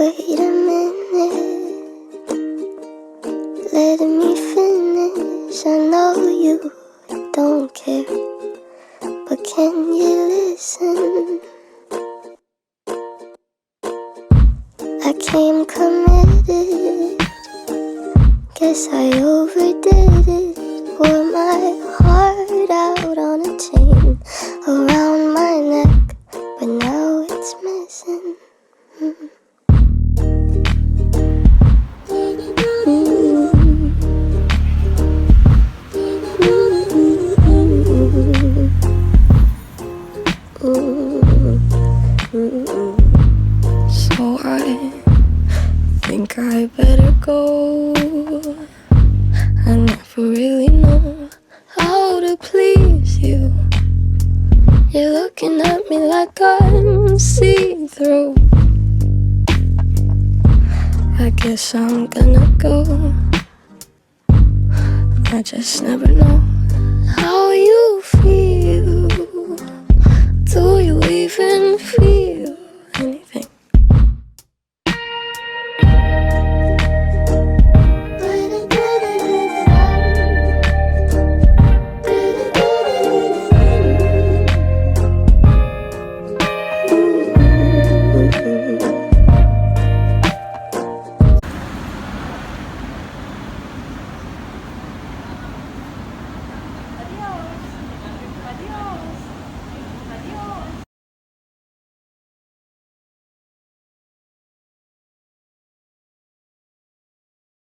Wait a minute, let me finish. I know you don't care, but can you listen? I came committed, guess I overdid it. Wore my heart out on a chain around my neck, but now it's missing. So I think I better go. I never really know how to please you. You're looking at me like I'm see-through. I guess I'm gonna go. I just never know.